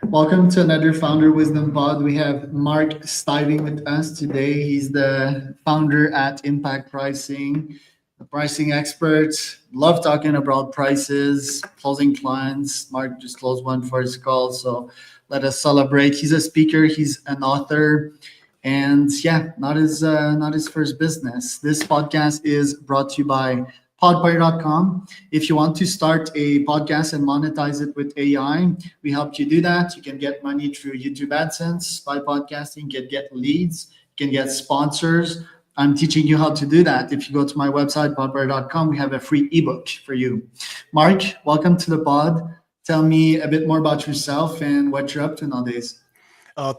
Welcome to another Founder Wisdom Pod. We have Mark Stiving with us today. He's the founder at Impact Pricing, a pricing expert. Love talking about prices, closing clients. Mark just closed one for his call, so let us celebrate. He's a speaker. He's an author. And yeah, not his first business. This podcast is brought to you by podpire.com. If you want to start a podcast and monetize it with AI, we help you do that. You can get money through YouTube AdSense by podcasting, you can get leads, you can get sponsors. I'm teaching you how to do that. If you go to my website, podpire.com, we have a free ebook for you. Mark, welcome to the pod. Tell me a bit more about yourself and what you're up to nowadays.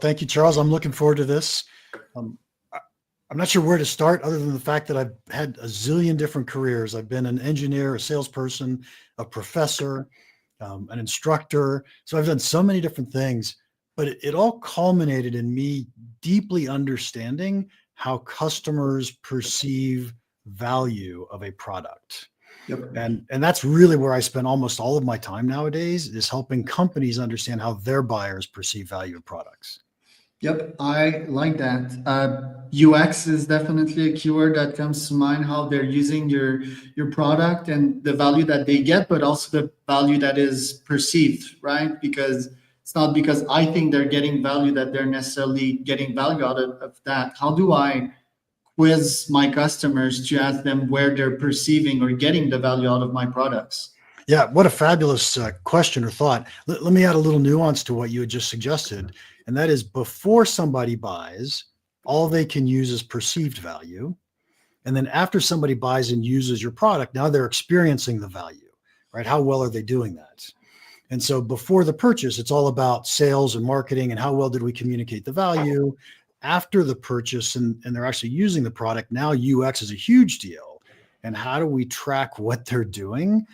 Thank you, Charles. I'm looking forward to this. I'm not sure where to start other than the fact that I've had a zillion different careers. I've been an engineer, a salesperson, a professor, an instructor. So I've done so many different things, but it all culminated in me deeply understanding how customers perceive value of a product. Yep. And that's really where I spend almost all of my time nowadays, is helping companies understand how their buyers perceive value of products. Yep, I like that. UX is definitely a keyword that comes to mind, how they're using your product and the value that they get, but also the value that is perceived, right? Because it's not because I think they're getting value that they're necessarily getting value out of that. How do I quiz my customers to ask them where they're perceiving or getting the value out of my products? Yeah, what a fabulous question or thought. Let me add a little nuance to what you had just suggested. And that is, before somebody buys, all they can use is perceived value. And then after somebody buys and uses your product, now they're experiencing the value, right? How well are they doing that? And so before the purchase, it's all about sales and marketing and how well did we communicate the value. After the purchase and they're actually using the product, now UX is a huge deal. And how do we track what they're doing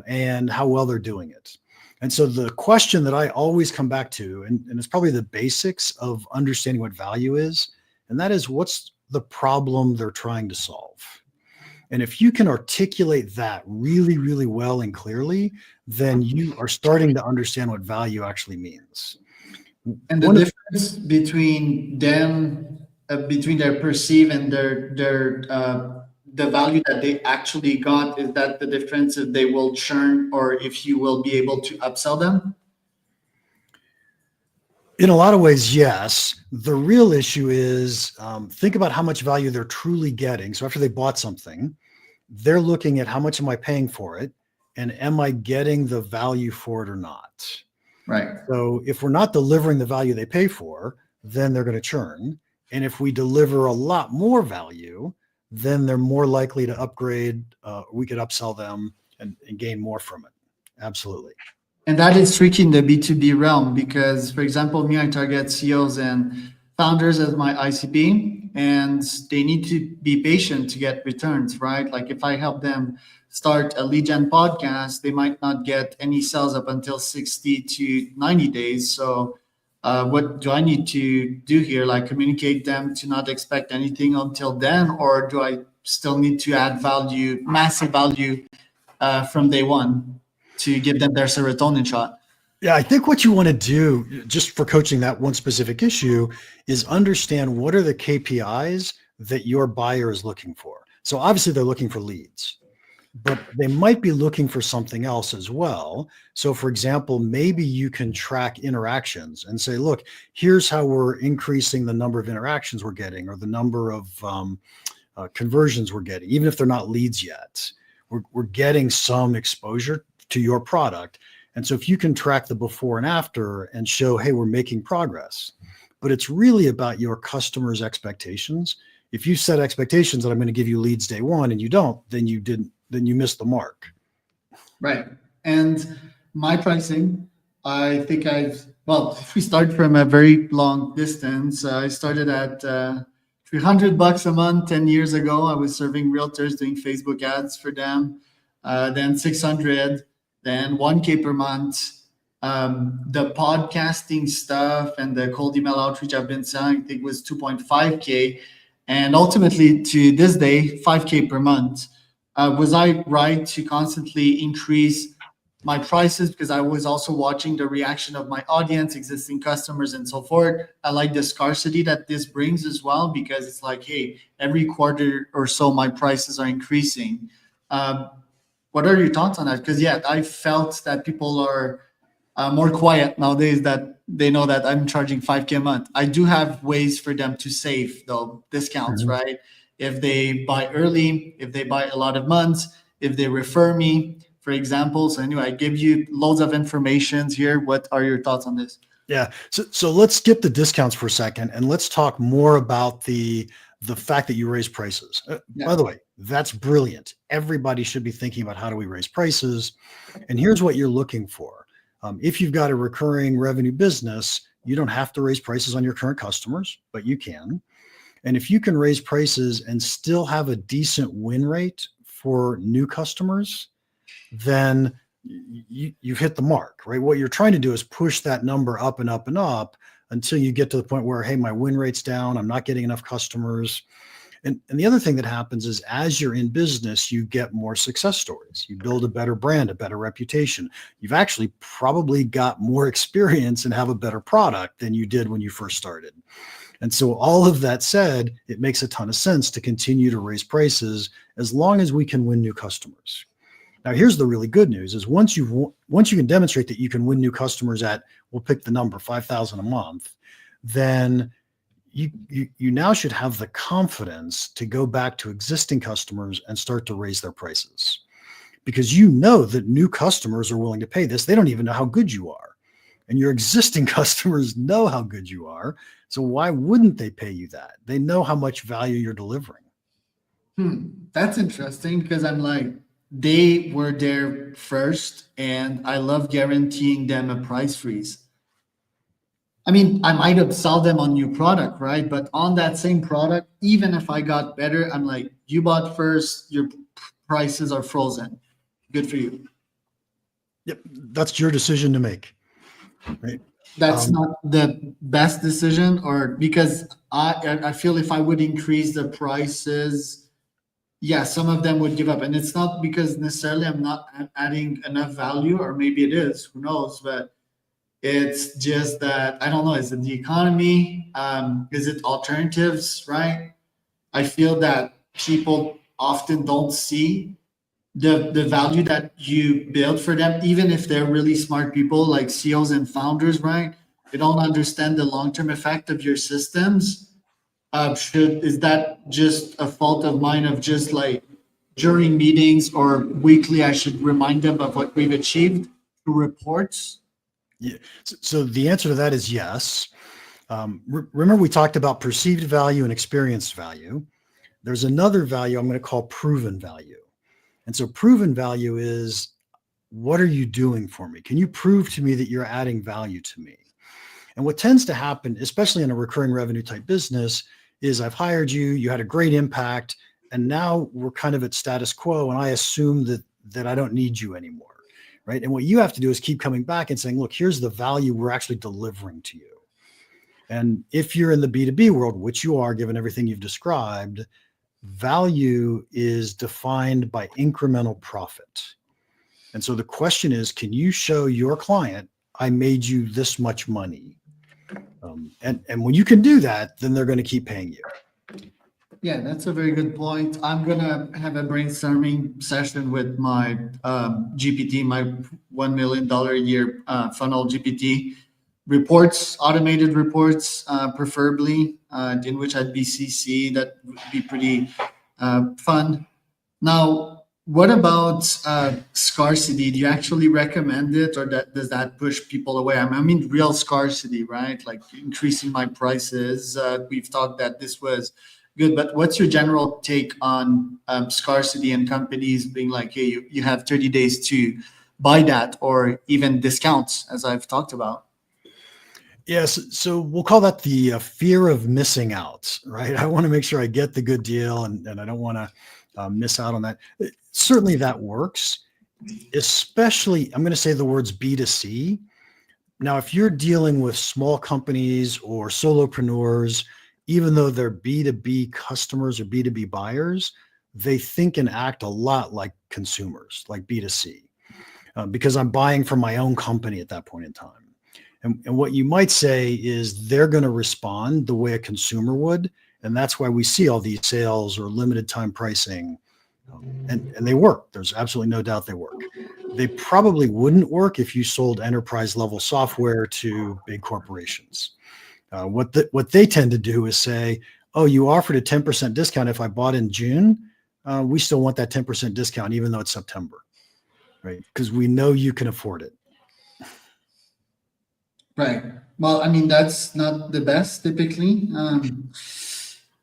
and how well they're doing it? And so the question that I always come back to, and it's probably the basics of understanding what value is, and that is, what's the problem they're trying to solve? And if you can articulate that really, really well and clearly, then you are starting to understand what value actually means. And the difference between them, between their perceive and their the value that they actually got, is that the difference if they will churn or if you will be able to upsell them? In a lot of ways, yes. The real issue is, think about how much value they're truly getting. So after they bought something, they're looking at how much am I paying for it, and am I getting the value for it or not? Right. So if we're not delivering the value they pay for, then they're going to churn. And if we deliver a lot more value, then they're more likely to upgrade. We could upsell them and gain more from it. Absolutely. And that is tricky in the B2B realm because, for example, me, I target CEOs and founders as my ICP, and they need to be patient to get returns, right? Like if I help them start a lead gen podcast, they might not get any sales up until 60 to 90 days. So what do I need to do here? Like communicate them to not expect anything until then, or do I still need to add value, massive value from day one to give them their serotonin shot? Yeah, I think what you want to do, just for coaching that one specific issue, is understand what are the KPIs that your buyer is looking for. So obviously they're looking for leads, but they might be looking for something else as well. So for example, maybe you can track interactions and say, look, here's how we're increasing the number of interactions we're getting, or the number of conversions we're getting, even if they're not leads yet. We're getting some exposure to your product. And so if you can track the before and after and show, hey, we're making progress, but it's really about your customers' expectations. If you set expectations that I'm going to give you leads day one and you don't, then you missed the mark. Right. And my pricing, I think if we start from a very long distance, I started at $300 a month 10 years ago. I was serving realtors, doing Facebook ads for them. Then 600, then 1K per month. The podcasting stuff and the cold email outreach I've been selling, I think, was 2.5K. And ultimately, to this day, 5K per month. Was I right to constantly increase my prices because I was also watching the reaction of my audience, existing customers, and so forth. I like the scarcity that this brings as well because it's like, hey, every quarter or so, my prices are increasing. Um, what are your thoughts on that? Because yeah, I felt that people are more quiet nowadays that they know that I'm charging 5K a month. I do have ways for them to save though, discounts, Mhm. right? If they buy early, if they buy a lot of months, if they refer me, for example. So anyway, I give you loads of informations here. What are your thoughts on this? Yeah. So let's skip the discounts for a second and let's talk more about the fact that you raise prices. By Yeah. the way, that's brilliant. Everybody should be thinking about how do we raise prices. And here's what you're looking for. If you've got a recurring revenue business, you don't have to raise prices on your current customers, but you can. And if you can raise prices and still have a decent win rate for new customers, then you've hit the mark, right? What you're trying to do is push that number up and up and up until you get to the point where, hey, my win rate's down. I'm not getting enough customers. And the other thing that happens is as you're in business, you get more success stories. You build a better brand, a better reputation. You've actually probably got more experience and have a better product than you did when you first started. And so all of that said, it makes a ton of sense to continue to raise prices as long as we can win new customers. Now, here's the really good news is once you can demonstrate that you can win new customers at, we'll pick the number 5,000 a month, then you now should have the confidence to go back to existing customers and start to raise their prices because you know that new customers are willing to pay this. They don't even know how good you are. And your existing customers know how good you are. So why wouldn't they pay you that? They know how much value you're delivering. That's interesting because I'm like, they were there first, and I love guaranteeing them a price freeze. I mean, I might upsell them on new product, right? But on that same product, even if I got better, I'm like, you bought first, your prices are frozen. Good for you. Yep, that's your decision to make, right? That's Um, not the best decision, or because I feel if I would increase the prices, yeah, some of them would give up, and it's not because necessarily I'm not adding enough value, or maybe it is, who knows? But it's just that I don't know. Is it the economy? Is it alternatives? Right? I feel that people often don't see the value that you build for them, even if they're really smart people like CEOs and founders. Right? They don't understand the long term effect of your systems. Should is that just a fault of mine of just like during meetings or weekly, I should remind them of what we've achieved through reports? yeah. So the answer to that is yes. Remember, we talked about perceived value and experienced value. There's another value I'm going to call proven value. And so proven value is what are you doing for me? Can you prove to me that you're adding value to me? And what tends to happen, especially in a recurring revenue type business, is I've hired you, you had a great impact, and now we're kind of at status quo, and I assume that I don't need you anymore, right? And what you have to do is keep coming back and saying, look, here's the value we're actually delivering to you. And if you're in the B2B world, which you are, given everything you've described, value is defined by incremental profit. And so the question is, can you show your client, I made you this much money? And when you can do that, then they're going to keep paying you. Yeah, that's a very good point. I'm gonna have a brainstorming session with my GPT, my $1 million a year funnel GPT reports, automated reports, preferably, in which I'd be CC. That would be pretty fun. Now, what about scarcity? Do you actually recommend it, or does that push people away? I mean, real scarcity, right? Like increasing my prices. We've talked that this was good, but what's your general take on scarcity and companies being like, hey, you have 30 days to buy that, or even discounts, as I've talked about? Yes. So we'll call that the fear of missing out, right? I want to make sure I get the good deal and I don't want to miss out on that. Certainly that works, especially, I'm going to say the words B2C. Now, if you're dealing with small companies or solopreneurs, even though they're B2B customers or B2B buyers, they think and act a lot like consumers, like B2C. because I'm buying from my own company at that point in time. And what you might say is they're going to respond the way a consumer would. And that's why we see all these sales or limited time pricing. And they work. There's absolutely no doubt they work. They probably wouldn't work if you sold enterprise level software to big corporations. What they tend to do is say, oh, you offered a 10% discount if I bought in June. We still want that 10% discount, even though it's September, right? Because we know you can afford it. Right. Well, I mean, that's not the best typically.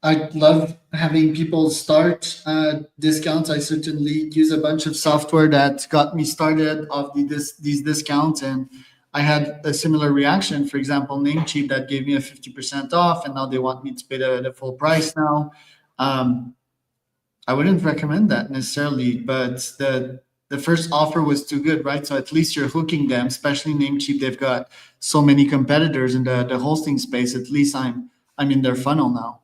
I love having people start discounts. I certainly use a bunch of software that got me started off these discounts, and I had a similar reaction. For example, Namecheap that gave me a 50% off, and now they want me to pay the full price now. I wouldn't recommend that necessarily, but the first offer was too good, right? So at least you're hooking them, especially Namecheap. They've got so many competitors in the hosting space. At least I'm in their funnel now.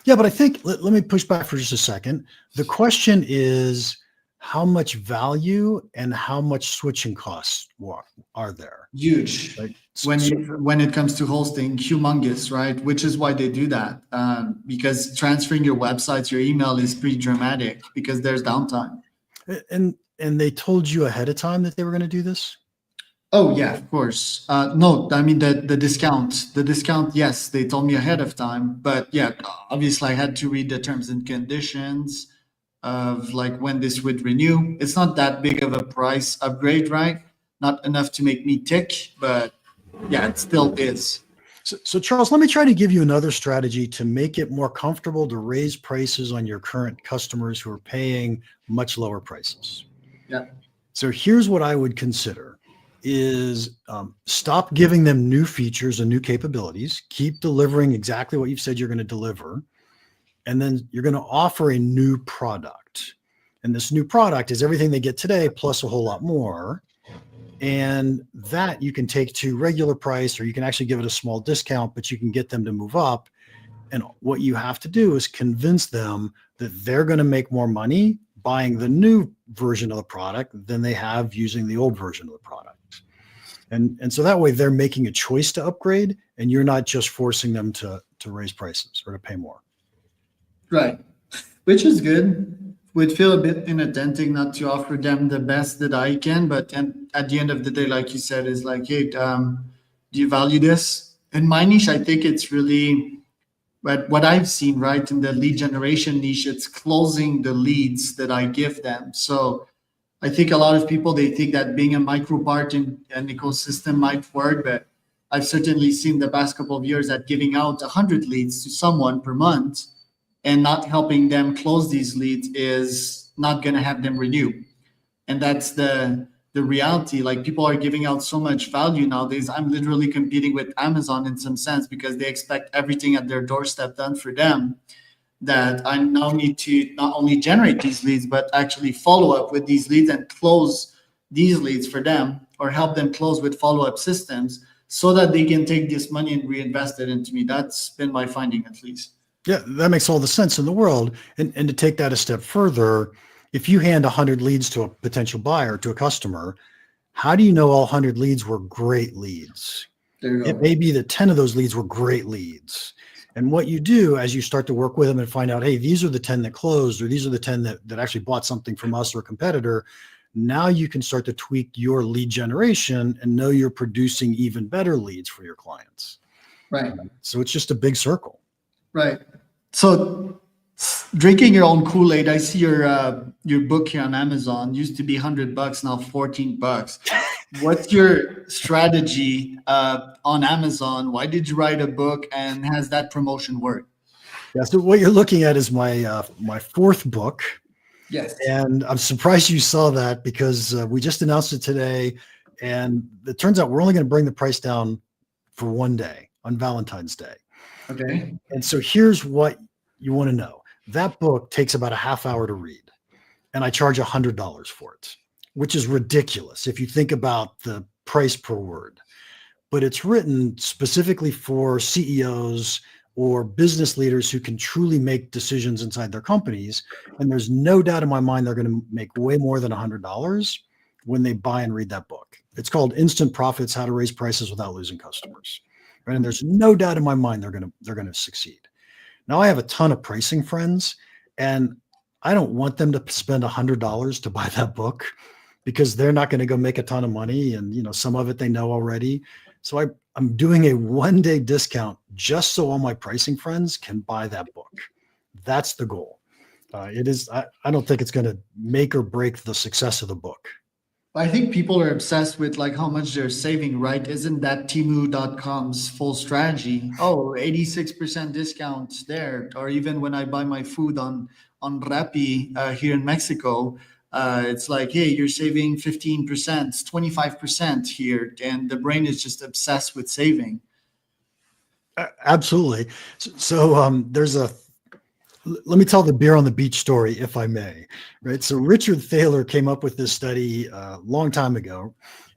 Yeah, but I think let me push back for just a second. The question is how much value and how much switching costs are there? Huge. Right? When it comes to hosting, humongous, right? Which is why they do that, because transferring your websites, your email is pretty dramatic because there's downtime. And they told you ahead of time that they were going to do this? Oh yeah, of course. No, I mean the discount. Yes, they told me ahead of time, but yeah, obviously I had to read the terms and conditions of like when this would renew. It's not that big of a price upgrade, right? Not enough to make me tick, but yeah, it still is. So Charles, let me try to give you another strategy to make it more comfortable to raise prices on your current customers who are paying much lower prices. Yeah. So here's what I would consider is stop giving them new features and new capabilities, keep delivering exactly what you've said you're going to deliver, and then you're going to offer a new product. And this new product is everything they get today plus a whole lot more. And that you can take to regular price, or you can actually give it a small discount, but you can get them to move up. And what you have to do is convince them that they're going to make more money buying the new version of the product than they have using the old version of the product. And so that way they're making a choice to upgrade, and you're not just forcing them to raise prices or to pay more. Right. Which is good. Would feel a bit inauthentic not to offer them the best that I can, but at the end of the day, like you said, is like, hey, do you value this? In my niche, I think it's really what I've seen, right? In the lead generation niche, it's closing the leads that I give them. So I think a lot of people, they think that being a micro part in an ecosystem might work, but I've certainly seen the past couple of years that giving out 100 leads to someone per month and not helping them close these leads is not going to have them renew. And that's the reality. Like, people are giving out so much value nowadays. I'm literally competing with Amazon in some sense because they expect everything at their doorstep done for them, that I now need to not only generate these leads, but actually follow up with these leads and close these leads for them, or help them close with follow-up systems so that they can take this money and reinvest it into me. That's been my finding, at least. Yeah, that makes all the sense in the world. And to take that a step further, if you hand 100 leads to a potential buyer, to a customer, how do you know all 100 leads were great leads? There you go. It may be that 10 of those leads were great leads. And what you do as you start to work with them and find out, hey, these are the 10 that closed, or these are the 10 that actually bought something from us or a competitor. Now you can start to tweak your lead generation and know you're producing even better leads for your clients. Right. So it's just a big circle. Right. So drinking your own Kool-Aid, I see your book here on Amazon. Used to be $100, now $14. What's your strategy on Amazon? Why did you write a book, and has that promotion worked? Yeah. So what you're looking at is my fourth book. Yes. And I'm surprised you saw that, because we just announced it today, and it turns out we're only going to bring the price down for one day, on Valentine's Day. Okay. And so here's what you want to know. That book takes about a half hour to read, and I charge $100 for it, which is ridiculous if you think about the price per word. But it's written specifically for CEOs or business leaders who can truly make decisions inside their companies. And there's no doubt in my mind they're going to make way more than $100 when they buy and read that book. It's called Instant Profits: How to Raise Prices Without Losing Customers. Right? And there's no doubt in my mind they're going to succeed. Now, I have a ton of pricing friends, and I don't want them to spend $100 to buy that book because they're not going to go make a ton of money, and some of it they know already. So I'm doing a 1-day discount just so all my pricing friends can buy that book. That's the goal. It is. I don't think it's going to make or break the success of the book. I think people are obsessed with like how much they're saving, right? Isn't that Temu.com's full strategy? Oh, 86% discount there. Or even when I buy my food on Rappi here in Mexico, it's like, hey, you're saving 15%, 25% here. And the brain is just obsessed with saving. Absolutely. So let me tell the beer on the beach story, if I may. Right. So Richard Thaler came up with this study a long time ago,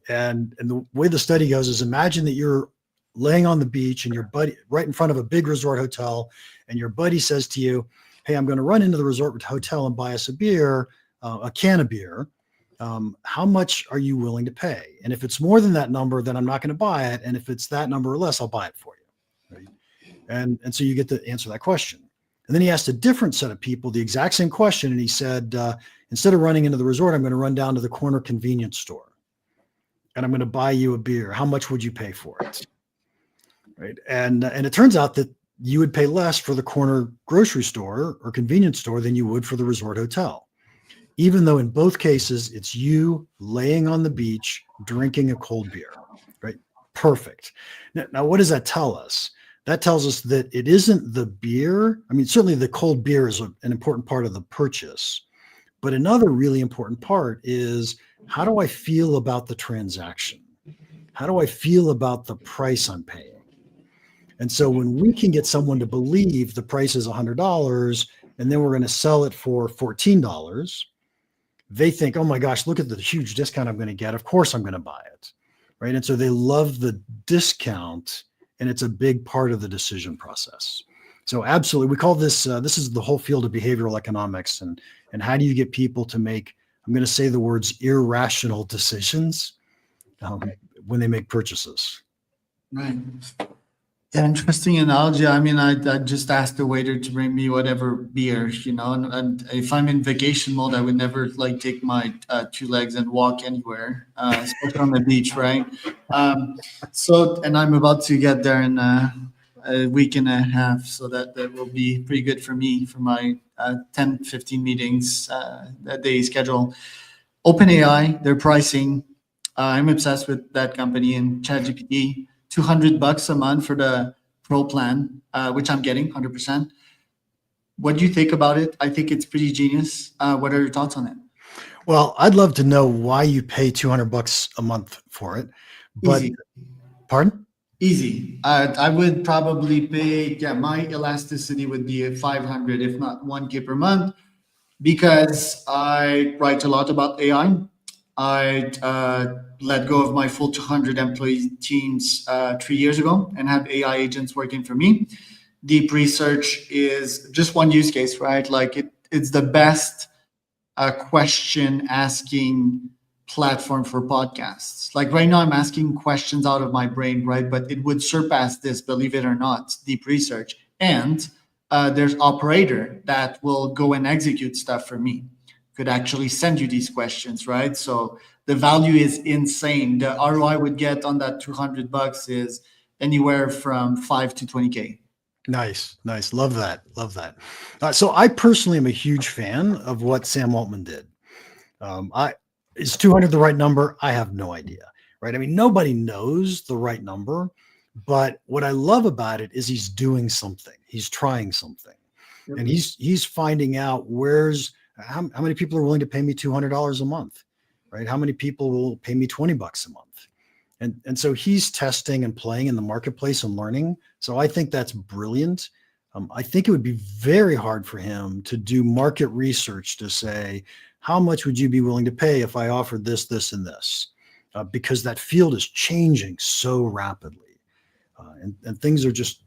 and the way the study goes is, imagine that you're laying on the beach and your buddy right in front of a big resort hotel, and your buddy says to you, "Hey, I'm going to run into the resort hotel and buy us a beer, a can of beer. How much are you willing to pay? And if it's more than that number, then I'm not going to buy it. And if it's that number or less, I'll buy it for you." Right? And so you get to answer that question. And then he asked a different set of people the exact same question. And he said, instead of running into the resort, I'm going to run down to the corner convenience store and I'm going to buy you a beer. How much would you pay for it? Right. And it turns out that you would pay less for the corner grocery store or convenience store than you would for the resort hotel, even though in both cases, it's you laying on the beach, drinking a cold beer. Right. Perfect. Now, what does that tell us? That tells us that it isn't the beer. I mean, certainly the cold beer is an important part of the purchase, but another really important part is, how do I feel about the transaction? How do I feel about the price I'm paying? And so when we can get someone to believe the price is $100 and then we're going to sell it for $14, they think, oh my gosh, look at the huge discount I'm going to get. Of course I'm going to buy it. Right. And so they love the discount, and it's a big part of the decision process. So absolutely, we call this, this is the whole field of behavioral economics, and how do you get people to make, I'm going to say the words, irrational decisions when they make purchases. Right. Yeah, interesting analogy. I mean, I just asked the waiter to bring me whatever beer, and if I'm in vacation mode, I would never like take my 2 legs and walk anywhere, especially on the beach, right? And I'm about to get there in a week and a half, so that will be pretty good for me for my 10, 15 meetings a day schedule. OpenAI, their pricing, I'm obsessed with that company and ChatGPT. $200 a month for the pro plan, which I'm getting 100%. What do you think about it? I think it's pretty genius. What are your thoughts on it? Well, I'd love to know why you pay $200 a month for it. But Easy. Pardon? Easy. I would probably pay, my elasticity would be 500, if not 1K per month, because I write a lot about AI. I let go of my full 200 employee teams 3 years ago and have AI agents working for me. Deep research is just one use case, right? Like it's the best question asking platform for podcasts. Like right now, I'm asking questions out of my brain, right? But it would surpass this, believe it or not, deep research. And there's Operator that will go and execute stuff for me. Could actually send you these questions, right? So the value is insane. The ROI I would get on that $200 is anywhere from 5 to 20K. Nice. Love that. So I personally am a huge fan of what Sam Altman did. Is 200 the right number? I have no idea. Right? I mean, nobody knows the right number, but what I love about it is he's doing something. He's trying something, and he's finding out how many people are willing to pay me $200 a month, right? How many people will pay me $20 a month? And so he's testing and playing in the marketplace and learning. So I think that's brilliant. I think it would be very hard for him to do market research to say, how much would you be willing to pay if I offered this, this, and this? Because that field is changing so rapidly. And things are just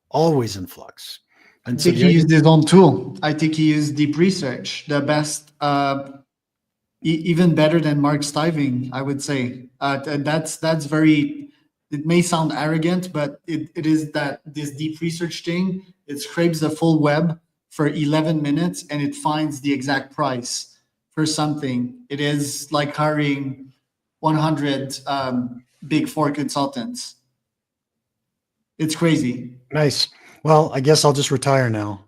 always in flux. And I think he used his own tool. I think he used deep research. The best even better than Mark Stiving, I would say. And that's very. It may sound arrogant, but it is that this deep research thing. It scrapes the full web for 11 minutes and it finds the exact price for something. It is like hiring 100 big four consultants. It's crazy. Nice. Well, I guess I'll just retire now.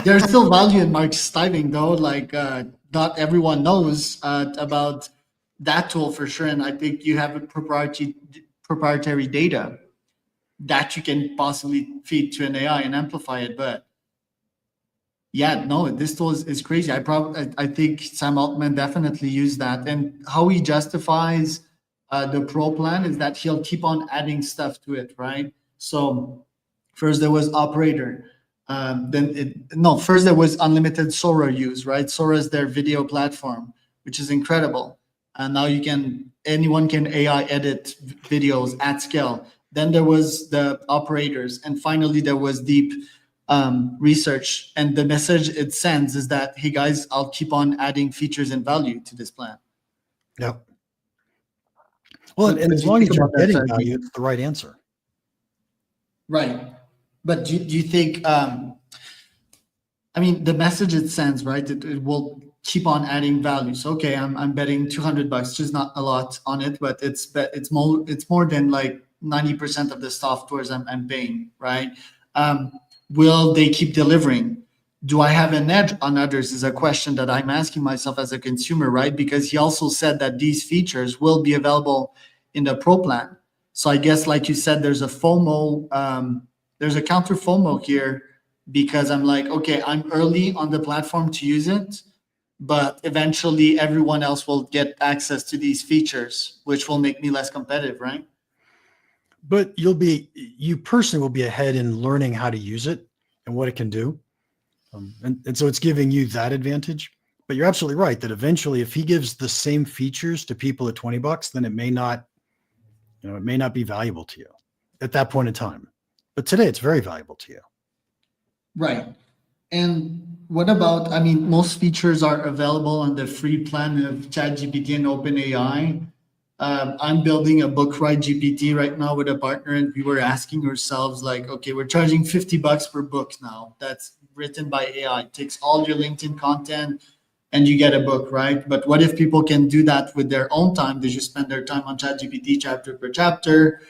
There's still value in Mark Stiving, though. Like, not everyone knows about that tool for sure. And I think you have a proprietary data that you can possibly feed to an AI and amplify it. But yeah, no, this tool is crazy. I think Sam Altman definitely used that. And how he justifies the pro plan is that he'll keep on adding stuff to it, right? So first there was operator. First there was unlimited Sora use, right? Sora is their video platform, which is incredible. And now anyone can AI edit videos at scale. Then there was the operators, and finally there was deep research. And the message it sends is that, hey guys, I'll keep on adding features and value to this plan. Yep. Well, and as long as you're getting value, it's the right answer. Right. But do you think, the message it sends, right? It will keep on adding value. So, okay, I'm betting $200, just not a lot on it, but it's more than like 90% of the softwares I'm paying, right? Will they keep delivering? Do I have an edge on others is a question that I'm asking myself as a consumer, right? Because he also said that these features will be available in the pro plan. So I guess, like you said, there's a FOMO, there's a counter FOMO here, because I'm like, okay, I'm early on the platform to use it, but eventually everyone else will get access to these features, which will make me less competitive, right? But you personally will be ahead in learning how to use it and what it can do. And so it's giving you that advantage. But you're absolutely right that eventually, if he gives the same features to people at $20, then it may not be valuable to you at that point in time. But today it's very valuable to you. Right. And what about, most features are available on the free plan of ChatGPT and OpenAI. I'm building a book write GPT right now with a partner, and we were asking ourselves, like, okay, we're charging $50 per book now. That's written by AI. It takes all your LinkedIn content and you get a book, right? But what if people can do that with their own time? They just spend their time on ChatGPT chapter per chapter,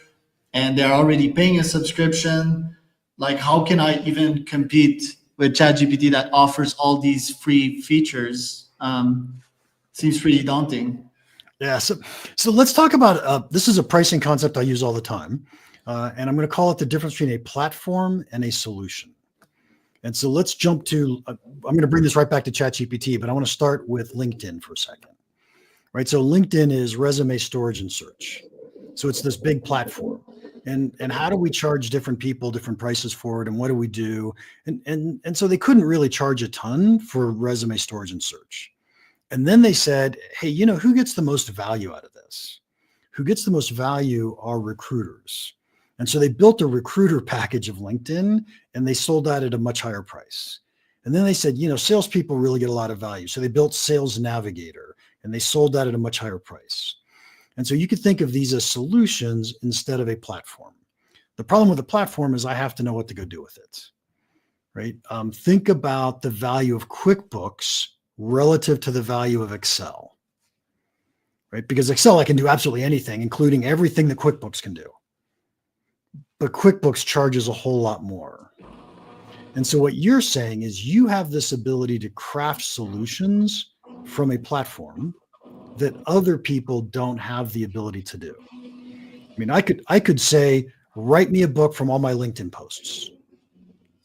and they're already paying a subscription. Like, how can I even compete with ChatGPT that offers all these free features? Seems pretty daunting. Yeah. So let's talk about, this is a pricing concept I use all the time. And I'm going to call it the difference between a platform and a solution. And so let's jump to, I'm going to bring this right back to ChatGPT, but I want to start with LinkedIn for a second, right? So LinkedIn is resume storage and search. So it's this big platform. And how do we charge different people different prices for it? And what do we do? And so they couldn't really charge a ton for resume storage and search. And then they said, hey, who gets the most value out of this? Who gets the most value are recruiters. And so they built a recruiter package of LinkedIn, and they sold that at a much higher price. And then they said, salespeople really get a lot of value. So they built Sales Navigator, and they sold that at a much higher price. And so you could think of these as solutions instead of a platform. The problem with the platform is I have to know what to go do with it, right? Think about the value of QuickBooks relative to the value of Excel, right? Because Excel, I can do absolutely anything, including everything that QuickBooks can do. But QuickBooks charges a whole lot more. And so what you're saying is you have this ability to craft solutions from a platform that other people don't have the ability to do. I could say, write me a book from all my LinkedIn posts,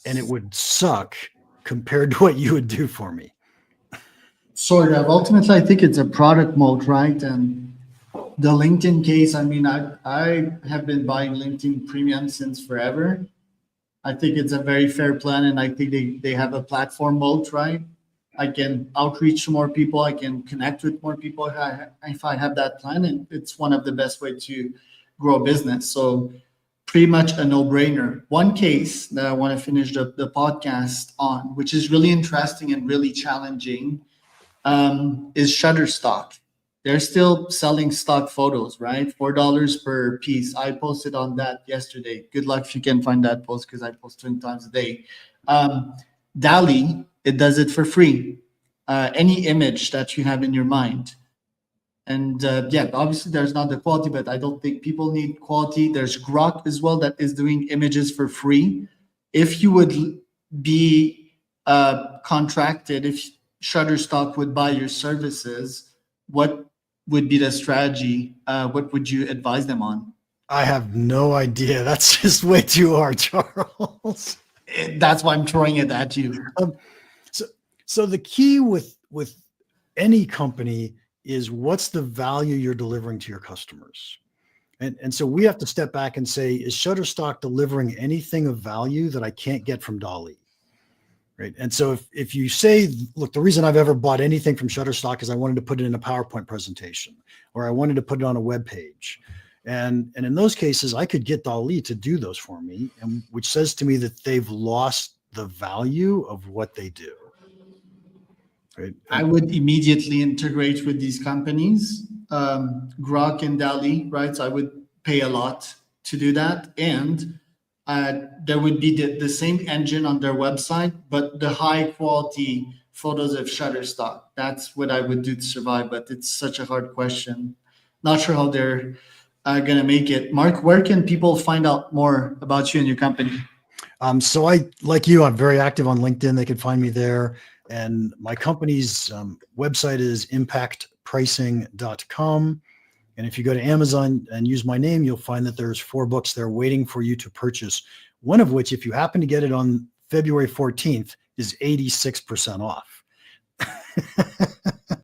and it would suck compared to what you would do for me. Sort of. Ultimately, I think it's a product mode, right? And the LinkedIn case, I have been buying LinkedIn Premium since forever. I think it's a very fair plan, and I think they have a platform mode, right? I can outreach to more people. I can connect with more people if I have that plan, and it's one of the best way to grow a business. So pretty much a no-brainer. One case that I want to finish the podcast on, which is really interesting and really challenging, is Shutterstock. They're still selling stock photos, right? $4 per piece. I posted on that yesterday. Good luck if you can find that post because I post 20 times a day. DALI, it does it for free. Any image that you have in your mind. And yeah, obviously there's not the quality, but I don't think people need quality. There's Grok as well that is doing images for free. If you would be contracted, if Shutterstock would buy your services, what would be the strategy? What would you advise them on? I have no idea. That's just way too hard, Charles. That's why I'm throwing it at you. So the key with any company is what's the value you're delivering to your customers. And so we have to step back and say, is Shutterstock delivering anything of value that I can't get from DALI? Right. And so if you say, look, the reason I've ever bought anything from Shutterstock is I wanted to put it in a PowerPoint presentation, or I wanted to put it on a web page. And in those cases, I could get DALI to do those for me, and which says to me that they've lost the value of what they do. Right. I would immediately integrate with these companies, Grok and DALI, right? So I would pay a lot to do that. And there would be the same engine on their website, but the high quality photos of Shutterstock. That's what I would do to survive, but it's such a hard question. Not sure how they're going to make it. Mark, where can people find out more about you and your company? So like you, I'm very active on LinkedIn. They can find me there. And my company's website is impactpricing.com. And if you go to Amazon and use my name, you'll find that there's 4 books there waiting for you to purchase. One of which, if you happen to get it on February 14th, is 86% off.